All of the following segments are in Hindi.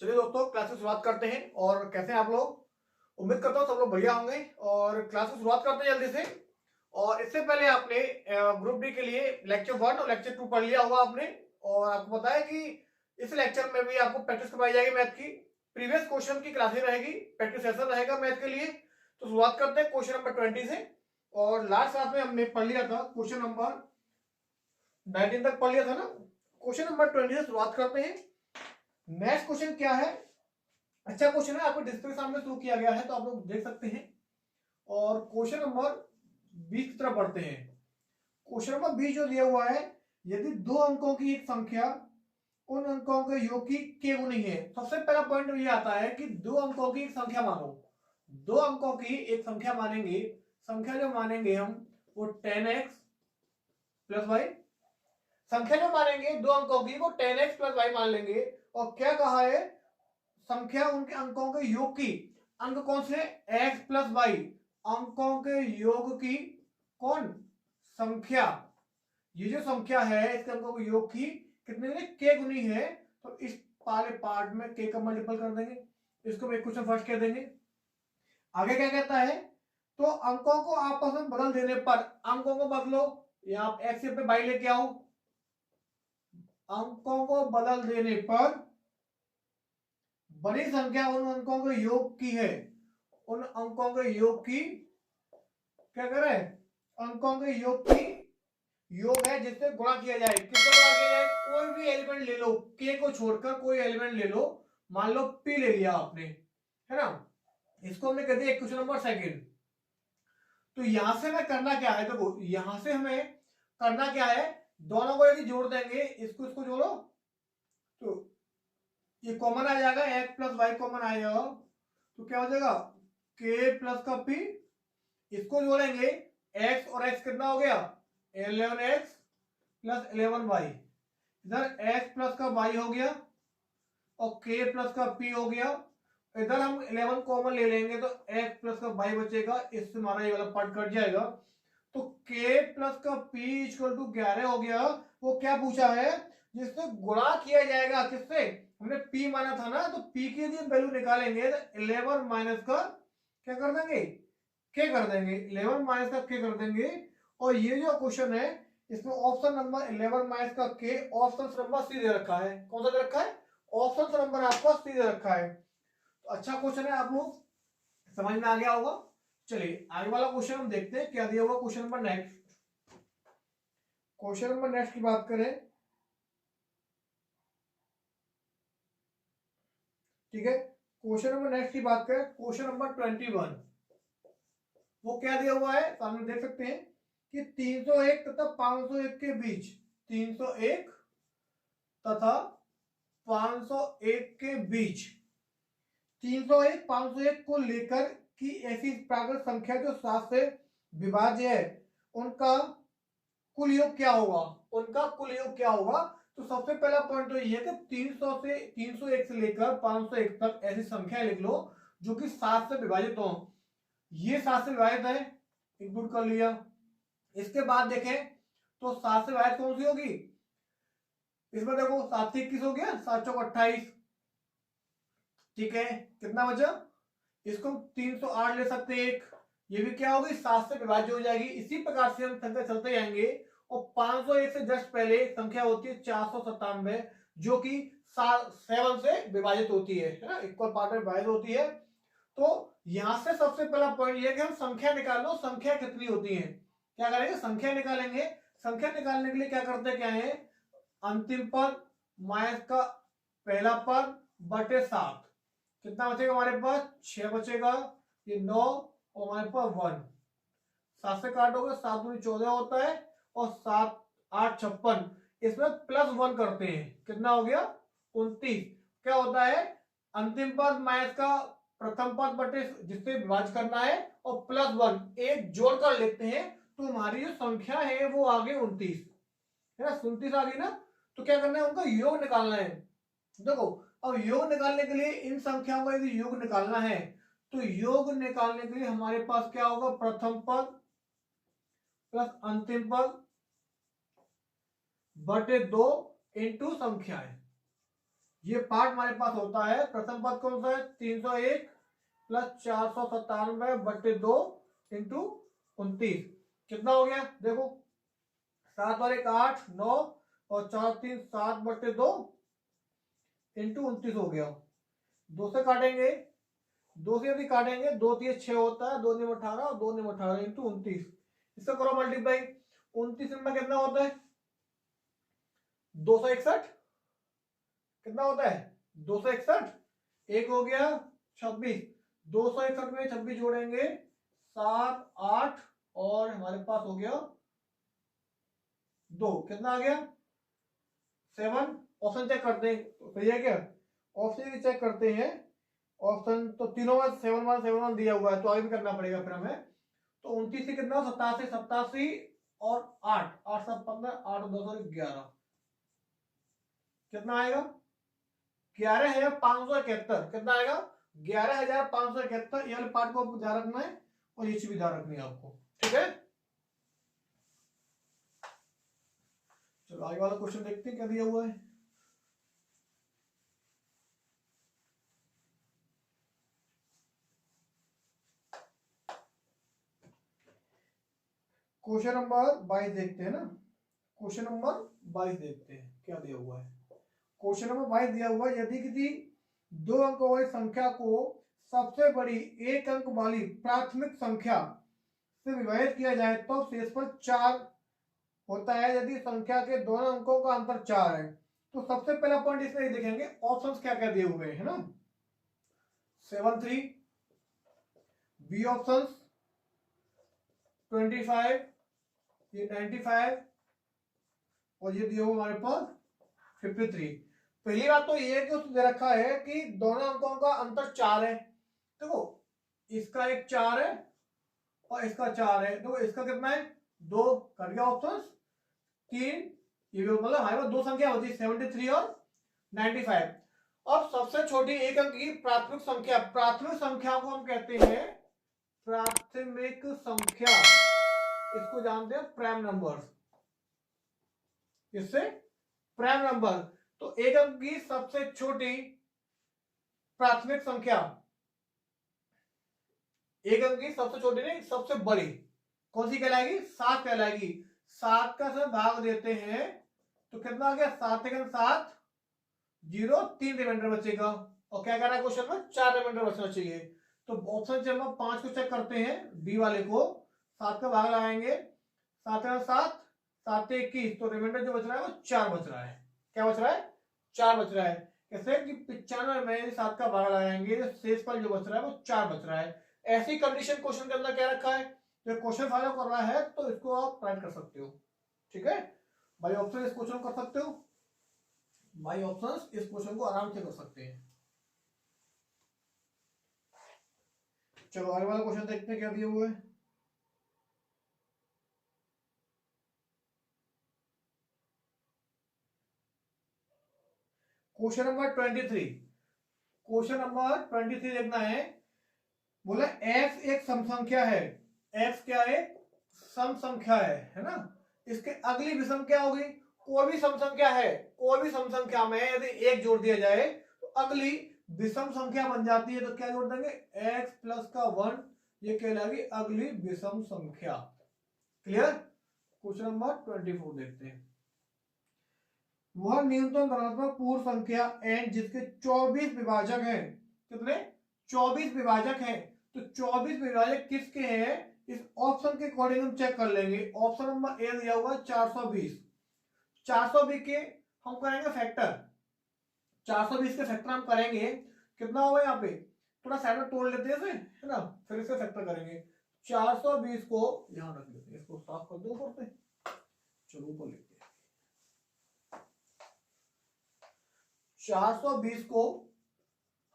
चलिए दोस्तों, क्लास की शुरुआत करते हैं। और कैसे हैं आप लोग? उम्मीद करता हूँ सब लोग बढ़िया होंगे। और क्लास की शुरुआत करते हैं जल्दी से। और इससे पहले आपने ग्रुप डी के लिए लेक्चर 1 और लेक्चर 2 पढ़ लिया होगा आपने। और आपको पता है कि इस लेक्चर में भी आपको प्रैक्टिस करवाई जाएगी मैथ की। प्रीवियस क्वेश्चन की क्लासेस रहेगी, प्रैक्टिस सेशन रहेगा मैथ के लिए। तो शुरुआत करते हैं क्वेश्चन नंबर 20 से। और लास्ट क्लास में हमने पढ़ लिया था क्वेश्चन नंबर 19 तक पढ़ लिया था ना। क्वेश्चन नंबर 20 से शुरुआत करते हैं। नेक्स्ट क्वेश्चन क्या है? अच्छा क्वेश्चन है, आपको डिस्प्ले के सामने शुरू किया गया है तो आप लोग देख सकते हैं। और क्वेश्चन नंबर 20 की तरफ बढ़ते हैं। क्वेश्चन नंबर 20 जो दिया हुआ है, यदि दो अंकों की एक संख्या उन अंकों के योग की के गुनी है। सबसे पहला पॉइंट ये आता है कि दो अंकों की एक संख्या मानो। दो अंकों की एक संख्या मानेंगे। संख्या जो मानेंगे हम वो 10x प्लस वाई। संख्या जो मानेंगे दो अंकों की वो 10x प्लस वाई मान लेंगे। और क्या कहा है? संख्या उनके अंकों के योग की। अंक कौन से? x plus y. अंकों के योग की कौन? संख्या। ये जो संख्या है इसके अंकों के योग की कितने गुनी? के गुनी है। तो इस वाले पार्ट में के का मल्टीपल कर देंगे। इसको एक क्वेश्चन फर्स्ट कह देंगे। आगे क्या कहता है? तो अंकों को आपस में बदल देने पर, अंकों को बदलो, या आप एक्स पे बाई लेके आओ। अंकों को बदल देने पर बड़ी संख्या उन अंकों के योग की है। उन अंकों के योग की क्या करें? अंकों के योग की योग है जिससे गुणा किया जाए। किससे गुणा किया जाए? कोई भी एलिमेंट ले लो, के को छोड़कर कोई एलिमेंट ले लो। मान लो पी ले लिया आपने, है ना। इसको हमने कह दिया क्वेश्चन नंबर सेकंड। तो यहां से हमें करना क्या है? देखो यहां से हमें करना क्या है, दोनों को यदि जोड़ देंगे, इसको इसको जोड़ो तो ये कॉमन आ जाएगा, एक्स प्लस वाई कॉमन आ जाएगा। तो क्या हो जाएगा? के प्लस का पी। इसको जोड़ेंगे, एक्स और एक्स कितना हो गया? 11x plus 11y। इधर एक्स प्लस का वाई हो गया और के प्लस का पी हो गया। इधर हम 11 कॉमन ले लेंगे तो एक्स प्लस का वाई बचेगा, इससे हमारा ये वाला पार्ट कट जाएगा। तो के प्लस का पी इक्वल टू 11 हो गया। वो क्या पूछा है? जिससे गुणा किया जाएगा। किससे? हमने पी माना था ना, तो पी की यदि वैल्यू निकालेंगे तो 11 माइनस का क्या कर देंगे? के कर देंगे। 11 माइनस का के कर देंगे। और ये जो क्वेश्चन है इसमें ऑप्शन नंबर 11 माइनस का के, ऑप्शन नंबर सी दे रखा है। कौन सा दे रखा है? ऑप्शन नंबर आपको सी दे रखा है। तो अच्छा क्वेश्चन है, आप लोग समझ में आ गया होगा। चलिए आगे वाला क्वेश्चन हम देखते हैं क्या दिया हुआ। Question number next, question number next की बात करें, ठीक है। क्वेश्चन नंबर नेक्स्ट की बात करें, क्वेश्चन नंबर 21। वो क्या दिया हुआ है सामने देख सकते हैं कि 301 तथा 501 के बीच, 301 तथा 501 के बीच, 301 501 को लेकर की ऐसी प्राकृत संख्या जो 7 से विभाज्य है, उनका कुल योग क्या होगा? उनका कुल योग क्या होगा? तो सबसे पहला पॉइंट तो ये है कि 301 से लेकर 501 तक ऐसी संख्या लिख लो जो कि 7 से विभाजित हो। ये 7 से विभाजित है, इंक्लूड कर लिया। इसके बाद देखें तो 7 से विभाजित कौन सी होगी? इसमें देखो 7 से 21 हो गया, 7 चौक 28। ठीक है, कितना बचा? इसको 308 ले सकते हैं एक। ये भी क्या होगी? 7 से विभाज्य हो जाएगी। इसी प्रकार से हम संख्या चलते जाएंगे। और 501 से जस्ट पहले एक संख्या होती है 497, जो कि 7 से विभाजित होती है ना, इक्वल पार्ट में विभाजित होती है। तो यहां से सबसे पहला पॉइंट ये कि हम संख्या निकालो, संख्या कितनी होती है। क्या करेंगे? संख्या निकालेंगे। संख्या निकालने के लिए क्या करते क्या है? अंतिम पद माइनस का पहला पद बटे 7। कितना बचेगा हमारे पास? 6 बचेगा। ये 9 और हमारे पास 1। 7 से काटोगे 7 दूनी 14 होता है। और 7 8 56। इसमें प्लस 1 करते हैं, कितना हो गया? 29। क्या होता है? अंतिम पद माइनस का प्रथम पद बटे जिससे विभाज्य करना है और प्लस 1 एक जोड़कर लेते हैं। तो हमारी जो संख्या है वो आ गई 29, है ना। 29 आ गई ना। तो क्या करना है? उनका योग निकालना है। देखो अब योग निकालने के लिए इन संख्याओं का यदि योग निकालना है तो योग निकालने के लिए हमारे पास क्या होगा? प्रथम पद प्लस अंतिम पद बटे 2 इंटू संख्याएं। ये पार्ट हमारे पास होता है, प्रथम पद कौन सा है 301 प्लस 497/2 इंटू 29, कितना हो गया देखो, 7 और 1 8 9 और 4 3 7/2 इंटू 29 हो गया। दो से काटेंगे, दो से यदि काटेंगे 2 3 6 होता है, 2 9 18 और 2 9 18 इंटू 29, इससे करो मल्टीप्लाई, 29 में कितना होता है 261, कितना होता है 261, एक हो गया 26, 261 में 26 जोड़ेंगे 7 8 और हमारे पास हो गया 2, कितना आ गया 7। ऑप्शन चेक करते हैं, सही है क्या, ऑप्शन चेक करते हैं, ऑप्शन तो तीनों में 7 दिया हुआ है, तो आगे भी करना पड़ेगा फिर हमें। तो 29 से कितना 87 87 और 8 8 7 15 8 2 11, कितना आएगा 11,571, कितना आएगा 11,571। ये वाले पार्ट को आपको ध्यान रखना है और ये चीज भी ध्यान रखनी है आपको, ठीक है। चलो आगे वाला क्वेश्चन देखते हैं क्या दिया हुआ है। क्वेश्चन नंबर 22 देखते हैं ना, क्वेश्चन नंबर 22 देखते हैं क्या दिया हुआ है। क्वेश्चन नंबर 22 दिया हुआ है, यदि किसी 2 अंक वाली संख्या को सबसे बड़ी 1 अंक वाली प्राथमिक संख्या से विभाजित किया जाए तो शेषफल 4 होता है, यदि संख्या के दोनों अंकों का अंतर 4 है। तो सबसे पहला पॉइंट इसमें देखेंगे ऑप्शंस क्या क्या दिए हुए हैं ना, 7 3, बी ऑप्शंस 25, ये 95 और ये दिया हुआ हमारे पास 53। पहली बात तो ये है कि उसने दे रखा है कि दोनों अंकों का अंतर 4 है, देखो इसका एक 4 है और इसका 4 है, देखो इसका कितना है 2, कट गया ऑप्शन 3, ये मतलब हमारे पास दो संख्या होती है 73 और 95। अब सबसे छोटी एक अंक की प्राथमिक संख्या, प्राथमिक संख्या को हम कहते हैं प्राथमिक संख्या, इसको जानते हैं प्राइम नंबर, इससे प्राइम नंबर। तो एक अंक की सबसे छोटी प्राथमिक संख्या, एक अंक की सबसे छोटी नहीं सबसे बड़ी कौन सी कहलाएगी 7 कहलाएगी। 7 का से भाग देते हैं तो कितना आ गया 7 7 0 3 रिमाइंडर बचेगा, और क्या करना है क्वेश्चन में 4 रिमाइंडर बचना चाहिए। तो ऑप्शन से हम 5 को चेक करते हैं, डी वाले को 7 का भाग लगाएंगे, 7 7 7 21, तो रिमाइंडर जो बच रहा है वो 4 बच रहा है, क्या बच रहा है 4 बच रहा है। कैसे कि 95 में 7 का भाग लगाएंगे तो शेषफल जो बच रहा है वो 4 बच रहा है। ऐसी कंडीशन क्वेश्चन के अंदर क्या रखा है, तो क्वेश्चन फॉलो कर रहा है तो इसको आप राइट कर सकते हो, ठीक है। बाई ऑप्शन इस क्वेश्चन कर सकते हो, बाई ऑप्शन इस क्वेश्चन को आराम से कर सकते हैं। चलो आगे वाला क्वेश्चन देखते हैं क्या दिया हुआ है। क्वेश्चन नंबर 23, क्वेश्चन नंबर 23 देखना है, बोला x एक सम संख्या है, x क्या है सम संख्या है ना, इसके अगली विषम क्या होगी, कोई भी सम संख्या है, कोई भी सम संख्या में यदि एक जोड़ दिया जाए तो अगली विषम संख्या बन जाती है, तो क्या जोड़ देंगे x प्लस का 1, ये कहलाएगी अगली विषम संख्या। क्लियर। क्वेश्चन नंबर 24 देखते हैं, वह न्यूनतम धनात्मक पूर्ण संख्या n जिसके 24 विभाजक हैं, कितने 24 विभाजक हैं, तो 24 विभाजक किसके हैं इस ऑप्शन के अकॉर्डिंग हम चेक कर लेंगे। ऑप्शन नंबर ए दिया हुआ 420, 420 के हम करेंगे फैक्टर, 420 के फैक्टर हम करेंगे, कितना होगा यहाँ पे थोड़ा साइड में तोड़ लेते हैं है ना, फिर इसके फैक्टर करेंगे। 420 को यहां रख लेते हैं, इसको साफ कर दो ऊपर पे, चलो ऊपर लेते हैं। 420 को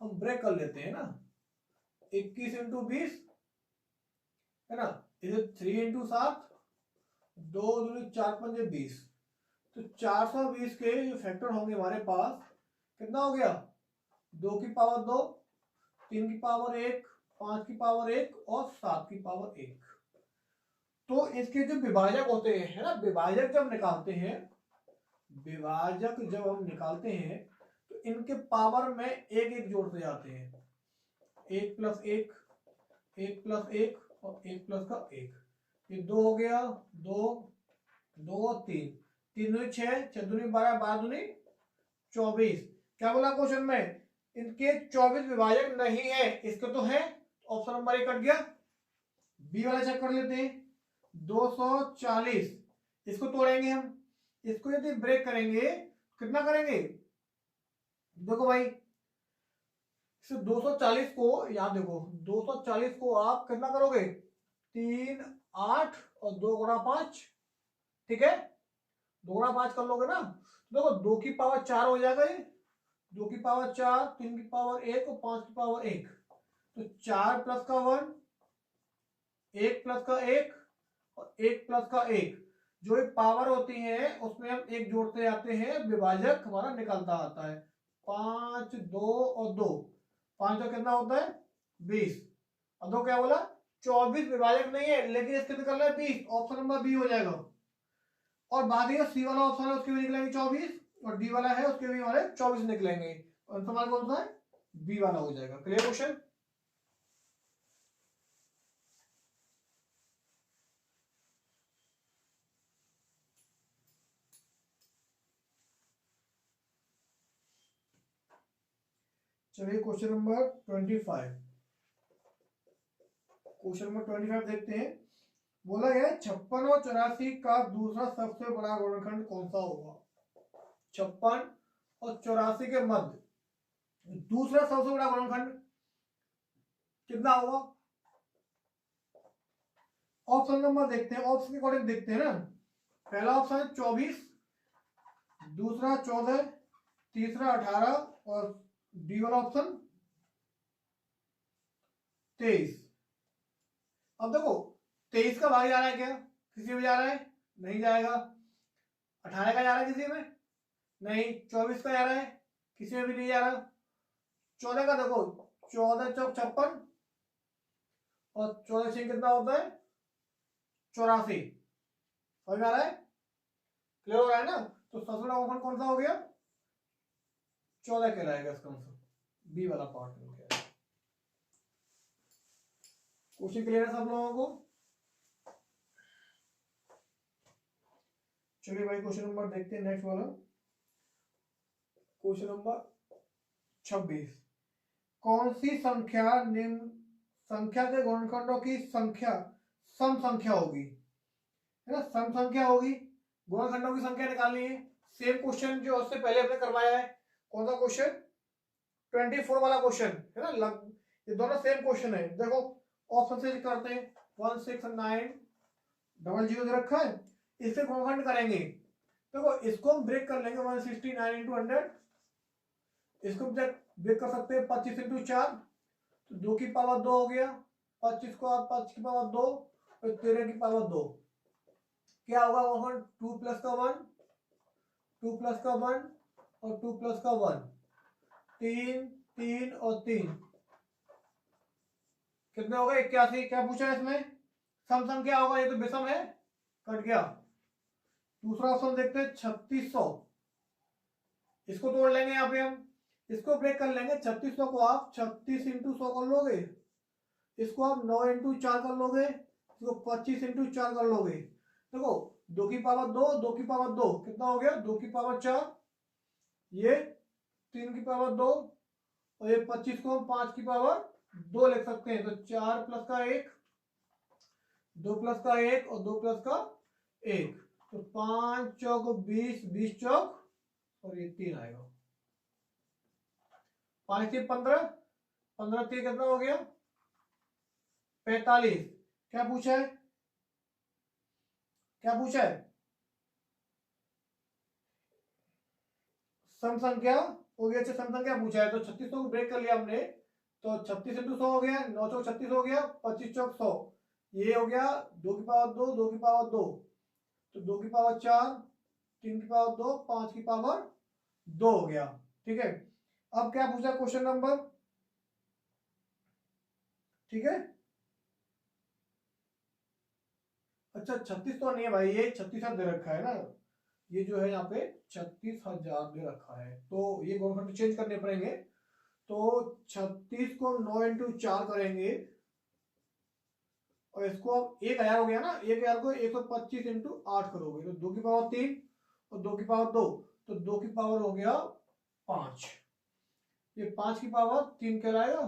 हम ब्रेक कर लेते हैं ना, 21 इंटू 20 है ना, इधर 3 इंटू 7, 2 4 5 20, तो 420 के जो फैक्टर होंगे हमारे पास कितना हो गया 2 की पावर 2, 3 की पावर 1, 5 की पावर 1 और 7 की पावर 1। तो इसके जो विभाजक होते हैं है ना, विभाजक जब निकालते हैं, विभाजक जब हम निकालते हैं तो तो इनके पावर में एक एक जोड़ते जाते हैं, 1+1, 1+1 और 1+1, ये 2 हो गया, 2, 2 और 3, 3 दूनी 6, 6 दूनी 12, 12 दूनी 24। क्या बोला क्वेश्चन में, इनके 24 विभाजक नहीं है, इसके तो है, ऑप्शन नंबर 1 कट गया। बी वाला चेक कर लेते हैं, 240, इसको तोड़ेंगे हम, इसको यदि ब्रेक करेंगे कितना करेंगे, देखो भाई 240 को, याद देखो 240 को आप कितना करोगे, 3, 8 और 2 गुणा 5, ठीक है, 2 गुणा 5 कर लोगे ना, देखो 2 की पावर 4 हो जाएगा ये, 2 की पावर 4, 3 की पावर 1 और 5 की पावर 1, तो 4 प्लस का 1, 1 प्लस का 1 और 1 प्लस का 1, जो एक पावर होती है उसमें हम एक जोड़ते जाते हैं, विभाजक हमारा निकलता आता है, 5, 2 और 2, 5 का कितना होता है 20, और 2 क्या बोला 24 विभाजक नहीं है, लेकिन इसके निकलना है 20, ऑप्शन नंबर बी हो जाएगा। और बाकी जो सी वाला ऑप्शन है उसके भी निकलेंगे 24, और डी वाला है उसके भी हमारे 24 निकलेंगे, और सवाल कौन सा है, बी वाला हो जाएगा। Clear question. चलिए क्वेश्चन नंबर 25, क्वेश्चन नंबर 25 देखते हैं। बोला गया 56 और 84 का दूसरा सबसे बड़ा गुणनखंड कौन सा होगा, 56 और 84 के मध्य दूसरा सबसे बड़ा गुणनखंड कितना होगा, ऑप्शन नंबर देखते हैं, ऑप्शन के अकॉर्डिंग देखते हैं ना। पहला ऑप्शन है 24, दूसरा 14, तीसरा 18 और डी वाला ऑप्शन 23। अब देखो 23 का भाग जा रहा है क्या, किसी में जा रहा है, नहीं जाएगा। 18 का जा रहा है किसी में, नहीं। 24 का जा रहा है, किसी में भी नहीं जा रहा। 14 का देखो, 14 चौक 56 और 14 6 कितना होता है 84, समझ में आ रहा है, क्लियर हो रहा है ना। तो सबसे बड़ा ऑप्शन कौन सा हो गया, 14 कहलाएगा इसका आंसर, बी वाला पार्ट में। क्वेश्चन क्लियर है सब लोगों को। चलिए भाई क्वेश्चन नंबर देखते हैं, नेक्स्ट वाला क्वेश्चन नंबर 26। कौन सी संख्या निम्न संख्या के गुणनखंडों की संख्या सम संख्या होगी, है ना, सम संख्या होगी, गुणनखंडों की संख्या निकालनी है। सेम क्वेश्चन जो उससे पहले हमने करवाया है, कौन सा क्वेश्चन 24 वाला क्वेश्चन है ना, ये दोनों सेम क्वेश्चन है। देखो ऑप्शन से करते हैं, 16900 दे रखा है, इससे गुणनखंड करेंगे। देखो इसको हम ब्रेक कर लेंगे, 169 इंटू 100, इसको ब्रेक कर सकते हैं 25 इंटू 4, तो 2 की पावर 2 हो गया, 25 को आप 5 की पावर 2 और 13 की पावर 2, क्या होगा वहां 2 प्लस का 1, 2 प्लस का 1 और 2 प्लस का 1, 3 3 और 3 कितने हो गए 81। क्या पूछा है इसमें, सम संख्या होगा, ये तो विषम है, कट गया। दूसरा ऑप्शन देखते हैं 3600, इसको तोड़ लेंगे यहाँ पे हम, इसको ब्रेक कर लेंगे। 3600 को आप 36 इंटू 100 कर लोगे, इसको आप 9 इंटू 4 कर लोगे, इसको 25 इंटू 4 कर लोगे। देखो 2 की पावर 2, 2 की पावर 2 कितना हो गया, 2 की पावर 4, ये 3 की पावर 2 और ये 25 को हम 5 की पावर 2 लिख सकते हैं। तो 4 प्लस का 1, 2 प्लस का 1 और 2 प्लस का 1, तो 5 चौक 20, 20 चौक और ये 3 आएगा, 5 से 15, 15 3 कितना हो गया 45। क्या पूछा है, क्या पूछा है, सम संख्या हो गया। अच्छा सम संख्या पूछा है, तो 3600 को ब्रेक कर लिया हमने, तो 36 इंटू 100 हो गया, 9 चौक 36 हो गया, 25 चौक 100, ये हो गया 2 की पावर 2, 2 की पावर 2, तो 2 की पावर 4, 3 की पावर 2, 5 की पावर 2 हो गया, ठीक है। अब क्या पूछा क्वेश्चन नंबर, ठीक है। अच्छा 36 तो नहीं है भाई, ये 36 दे रखा है ना, ये जो है यहाँ पे 36,000 दे रखा है, तो ये गुणनखंड चेंज करने पड़ेंगे। तो 36 को 9 इंटू 4 करेंगे और इसको अब 1,000 हो गया ना, 1,000 को 125 इंटू 8 करोगे तो 2 की पावर 3 और 2 की पावर 2, तो 2 की पावर हो गया 5। ये 5 की पावर 3 कहलाएगा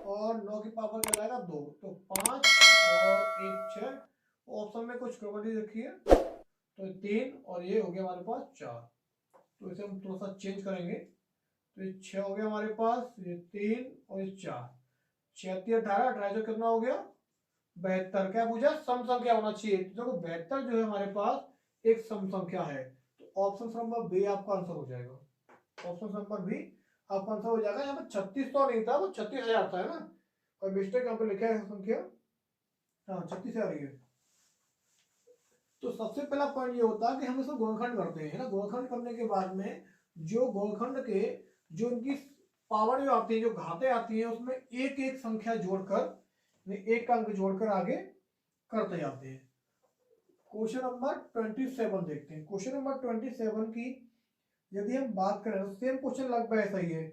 और 9 की पावर कहलाएगा 2, तो 5 और 1 6। ऑप्शन में कुछ गड़बड़ी रखी है तो 3 और ये हो गया हमारे पास 4। तो इसे हम थोड़ा सा चेंज करेंगे, तो ये 6 हो गया हमारे पास, ये 3 और ये 4, 6 3 18, 18 जो कितना हो गया 72। क्या पूछा, सम संख्या होना चाहिए, तो देखो 72 जो है हमारे पास एक सम संख्या है, तो ऑप्शन नंबर बी आपका आंसर हो जाएगा। ऑप्शन नंबर बी आपका आंसर हो जाएगा। यहाँ पे 36 तो नहीं था, वो 36,000 था, है ना, और मिस्टेक यहाँ पे लिखा है संख्या, हाँ 36 आ रही है। तो सबसे पहला पॉइंट ये होता है कि हम इसको गुणनखंड करते हैं ना, गुणनखंड करने के बाद में जो गुणनखंड के जो इनकी पावर जो आती है, जो घातें आती है, उसमें एक एक संख्या जोड़कर, एक अंक जोड़कर आगे करते जाते हैं। क्वेश्चन नंबर 27 देखते हैं। क्वेश्चन नंबर 27 की यदि हम बात करें तो सेम क्वेश्चन लगभग ऐसा ही है।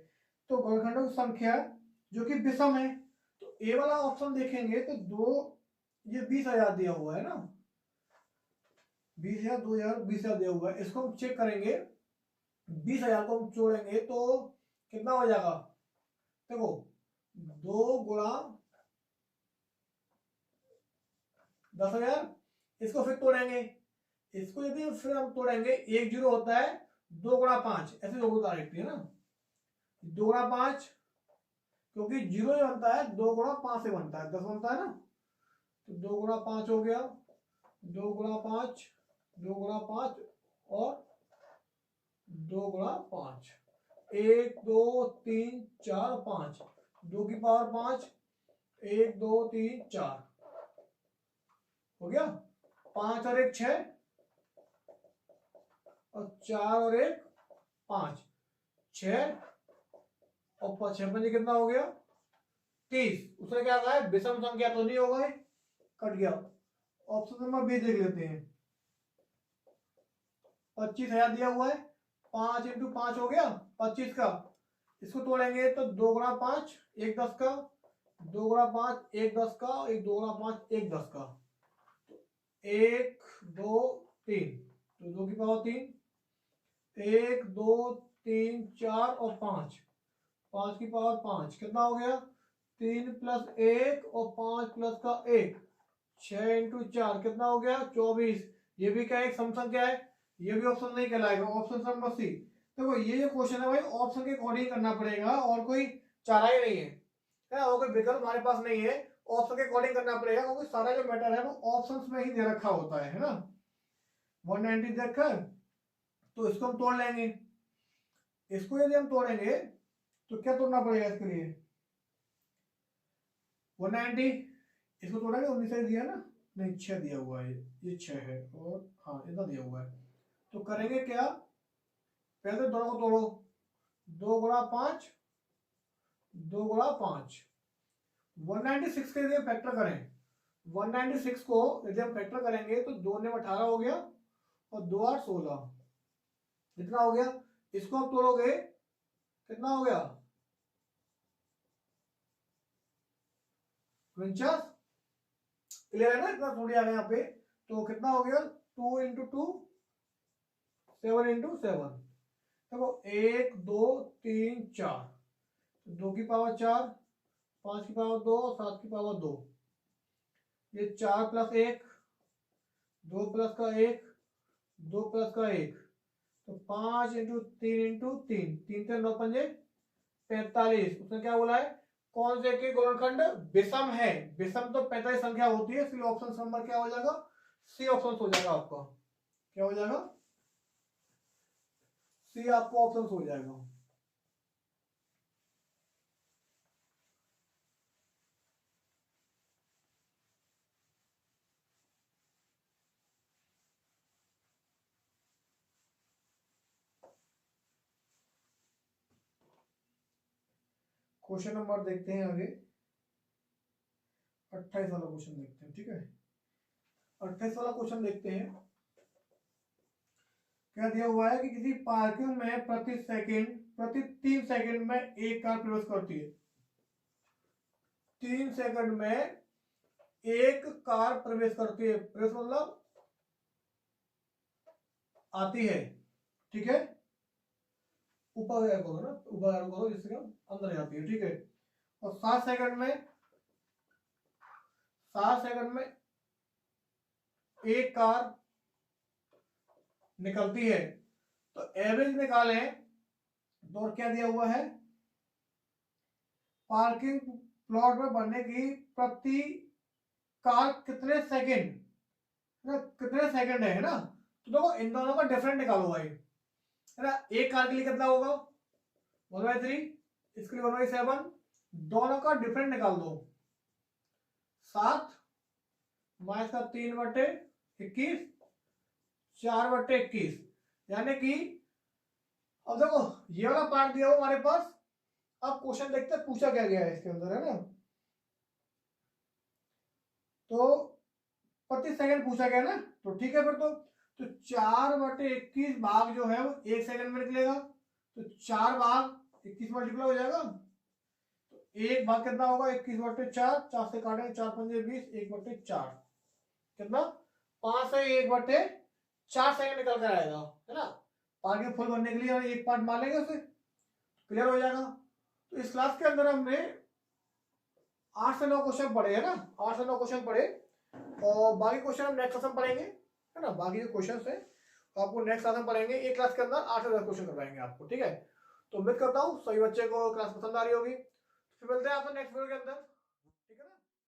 तो गुणनखंडों की संख्या जो कि विषम है, तो ए वाला ऑप्शन देखेंगे तो दो, ये 20,000 दिया हुआ है ना, 20,000 2,000 20,000 दिया हुआ है, इसको हम चेक करेंगे। 20,000 को हम जोड़ेंगे तो कितना हो जाएगा, देखो 2 गुणा 10,000, इसको फिर तोड़ेंगे, इसको यदि फिर हम तोड़ेंगे, 1 0 होता है, 2 गुणा 5 ऐसे जोड़ो डायरेक्टली, है ना, 2 गुणा 5, क्योंकि 0 ही बनता है, 2 गुणा 5 से बनता है, 10 बनता है ना, तो 2 गुणा 5 हो गया, 2 गुणा 5, 2 गुणा 5 और 2 गुणा 5, 1 2 3 4 5, 2 की पावर 5, 1 2 3 4 हो गया, 5 और 1 6 और 4 और 1 5, 6 और 6 पंजे कितना हो गया 30। उसने क्या कहा है, विषम संख्या तो नहीं होगा, कट गया। ऑप्शन नंबर बी देख लेते हैं। 25,000 दिया हुआ है, 5 इंटू 5 हो गया 25 का, इसको तोड़ेंगे तो 2 गुणा 5 1 10 का, 2 गुणा 5 1 10 का, 1 2 गुणा 5 1 10 का, 1 2 3, तो 2 की पावर 3, 1 2 3 4 और 5, 5 की पावर 5 कितना हो गया, 3 प्लस 1 और 5 प्लस का 1, 6 इंटू 4 कितना हो गया 24। ये भी क्या एक सम संख्या है, ये भी ऑप्शन नहीं कहलाएगा, ऑप्शन नंबर सी। देखो ये जो क्वेश्चन है भाई ऑप्शन के अकॉर्डिंग करना पड़ेगा, और कोई चारा ही नहीं है, और कोई विकल्प हमारे पास नहीं है, ऑप्शन के अकॉर्डिंग करना पड़ेगा, क्योंकि सारा जो मैटर है वो ऑप्शंस में ही दे रखा होता है ना। 190 देखकर तो इसको हम तोड़ लेंगे, इसको यदि हम तोड़ेंगे तो क्या तोड़ना पड़ेगा इसके लिए, 190, इसको तोड़ेंगे, 19 दिया ना, नहीं 6 दिया हुआ है, ये 6 है और हाँ इतना दिया हुआ है, तो करेंगे क्या, पहले दोनों को तोड़ो, 2 गुणा 5, 2 गुणा 5, 196 के लिए फैक्टर करें, 196 को यदि हम फैक्टर करेंगे तो 2 ने 18 हो गया और 2 8 16, कितना हो गया, इसको आप तोड़ोगे कितना हो गया 49, क्लियर है ना, इतना थोड़ी आ गया यहाँ पे, तो कितना हो गया 2 इंटू 2 7 इंटू 7, देखो 1 2 3 4, 2 की पावर 4, 5 की पावर 2, 7 की पावर 2, ये 4 प्लस 1, 2 प्लस का 1, 2 प्लस का 1, तो 5 इंटू 3 इंटू 3, 3 से 9 पंजे 45। उसने क्या बोला है, कौन से के गुणनखंड विषम है, विषम तो 45 संख्या होती है, इसलिए ऑप्शन नंबर क्या हो जाएगा, सी ऑप्शन हो जाएगा आपका, क्या हो जाएगा, सी आपको ऑप्शन हो जाएगा। क्वेश्चन नंबर देखते हैं आगे, 28 वाला क्वेश्चन देखते हैं, ठीक है, 28 वाला क्वेश्चन देखते हैं। क्या दिया हुआ है कि किसी पार्किंग में प्रति 3 सेकंड में एक कार प्रवेश करती है। 3 सेकंड में एक कार प्रवेश करती है, प्रवेश मतलब आती है, ठीक है। ऊपर करो ना, ऊपर करो जिससे अंदर जाती है, ठीक है। और 7 सेकंड में एक कार निकलती है। तो एवरेज निकालें तो और क्या दिया हुआ है, पार्किंग प्लॉट में बनने की प्रति कार कितने सेकंड है ना। तो देखो इन दोनों का डिफरेंट निकालो भाई, है ना। एक कार के लिए कितना होगा 1/3, इसके लिए 1/7, दोनों का डिफरेंट निकाल दो। 7 माइनस का 3/21, 4/21, यानी कि अब देखो ये वाला पार्ट दिया हुआ हमारे पास। अब क्वेश्चन देखते हैं पूछा क्या गया है इसके अंदर, है ना। तो प्रति सेकंड पूछा गया ना, तो ठीक है फिर तो 4/21 भाग जो है वो 1 सेकंड में निकलेगा। तो 4 भाग 21 मल्टीप्लाई हो जाएगा। तो एक भाग कितना होगा 21/4, 4 से काटेंगे 4 पंजे 20, 1/4 कितना 5 से 1/4 सेकंड निकल कर आएगा, है ना। आगे फुल बनने के लिए और एक पार्ट मान लेंगे उसे, क्लियर हो जाएगा। तो इस क्लास के अंदर हमने 8 से 9 क्वेश्चन पढ़े, है ना। 8 से 9 क्वेश्चन पढ़े और बाकी क्वेश्चन हम नेक्स्ट क्लास में पढ़ेंगे, है ना। बाकी जो क्वेश्चन है तो आपको नेक्स्ट क्लास में पढ़ेंगे। एक क्लास के अंदर 8 से 10 क्वेश्चन करवाएंगे आपको, ठीक है। तो उम्मीद करता हूँ सभी बच्चे को क्लास पसंद आ रही होगी। फिर मिलते हैं आपसे नेक्स्ट वीडियो के अंदर।